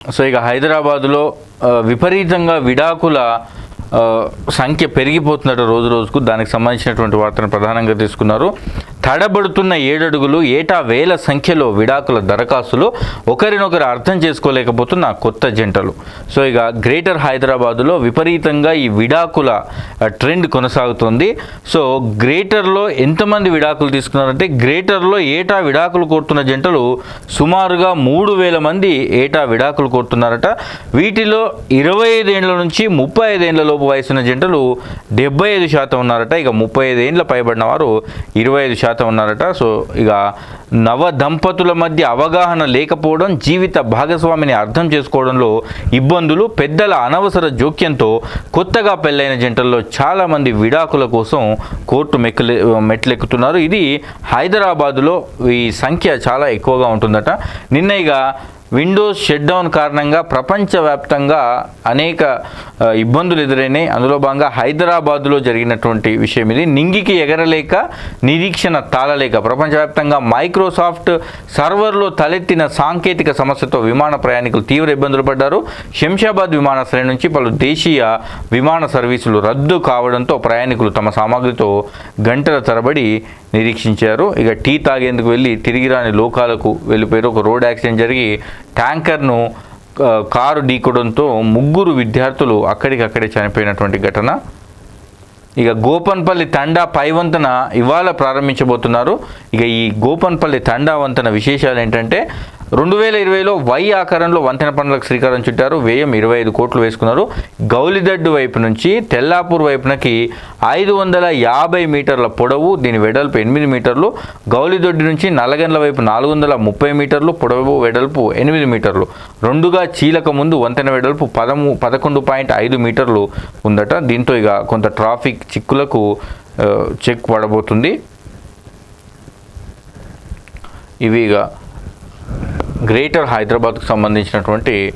So ఇక హైదరాబాదులో విపరీతంగా విడాకుల సంఖ్య పెరిగిపోతున్నట్టు రోజు రోజుకు. దానికి సంబంధించినటువంటి వార్తను ప్రధానంగా తీసుకున్నారు. తడబడుతున్న 7 అడుగులు, ఏటా వేల సంఖ్యలో విడాకుల దరఖాస్తులు, ఒకరినొకరు అర్థం చేసుకోలేకపోతున్న కొత్త జంటలు. సో ఇక గ్రేటర్ హైదరాబాదులో విపరీతంగా ఈ విడాకుల ట్రెండ్ కొనసాగుతుంది. సో గ్రేటర్లో ఎంతమంది విడాకులు తీసుకున్నారంటే, గ్రేటర్లో ఏటా విడాకులు కోరుతున్న జంటలు సుమారుగా 3,000 మంది ఏటా విడాకులు కోరుతున్నారట. వీటిలో 25 ఏళ్ల నుంచి 35 ఏళ్ల లోపు వయసున్న జంటలు 75% ఉన్నారట. ఇక 35 ఏళ్ల పైబడిన వారు 25% ఉన్నారట. సో ఇక నవ దంపతుల మధ్య అవగాహన లేకపోవడం, జీవిత భాగస్వామిని అర్థం చేసుకోవడంలో ఇబ్బందులు, పెద్దల అనవసర జోక్యంతో కొత్తగా పెళ్ళైన జంటల్లో చాలామంది విడాకుల కోసం కోర్టు మెట్లెక్కుతున్నారు. ఇది హైదరాబాదులో ఈ సంఖ్య చాలా ఎక్కువగా ఉంటుందట. నిన్న ఇక విండోస్ షట్డౌన్ కారణంగా ప్రపంచవ్యాప్తంగా అనేక ఇబ్బందులు ఎదురైనాయి. అందులో భాగంగా హైదరాబాదులో జరిగినటువంటి విషయం ఇది. నింగికి ఎగరలేక, నిరీక్షణ తాళలేక ప్రపంచవ్యాప్తంగా మైక్రోసాఫ్ట్ సర్వర్లో తలెత్తిన సాంకేతిక సమస్యతో విమాన ప్రయాణికులు తీవ్ర ఇబ్బందులు పడ్డారు. శంషాబాద్ విమానాశ్రయం నుంచి పలు దేశీయ విమాన సర్వీసులు రద్దు కావడంతో ప్రయాణికులు తమ సామాగ్రితో గంటల తరబడి నిరీక్షించారు. ఇక టీ తాగేందుకు వెళ్ళి తిరిగి రాని లోకాలకు వెళ్ళిపోయారు. ఒక రోడ్ యాక్సిడెంట్ జరిగి ట్యాంకర్ను కారు ఢీకొనడంతో 3 విద్యార్థులు అక్కడికక్కడే చనిపోయినటువంటి ఘటన. ఇక గోపన్పల్లి తండా పై వంతెన ఇవాళ ప్రారంభించబోతున్నారు. ఇక ఈ గోపన్పల్లి తండా వంతెన విశేషాలు ఏంటంటే, 2020లో వై ఆకారంలో వంతెన పనులకు శ్రీకారం చుట్టారు. వ్యయం 25 కోట్లు వేసుకున్నారు. గౌలిదడ్డు వైపు నుంచి తెల్లాపూర్ వైపునకి 550 మీటర్ల పొడవు, దీని వెడల్పు 8 మీటర్లు. గౌలిదొడ్డి నుంచి నల్లగండ్ల వైపు 430 మీటర్లు పొడవు, వెడల్పు 8 మీటర్లు. రెండుగా చీలక ముందు వంతెన వెడల్పు 11.5 మీటర్లు ఉందట. దీంతో ఇక కొంత ట్రాఫిక్ చిక్కులకు చెక్ పడబోతుంది. ఇవి ఇక గ్రేటర్ హైదరాబాద్కు సంబంధించినటువంటి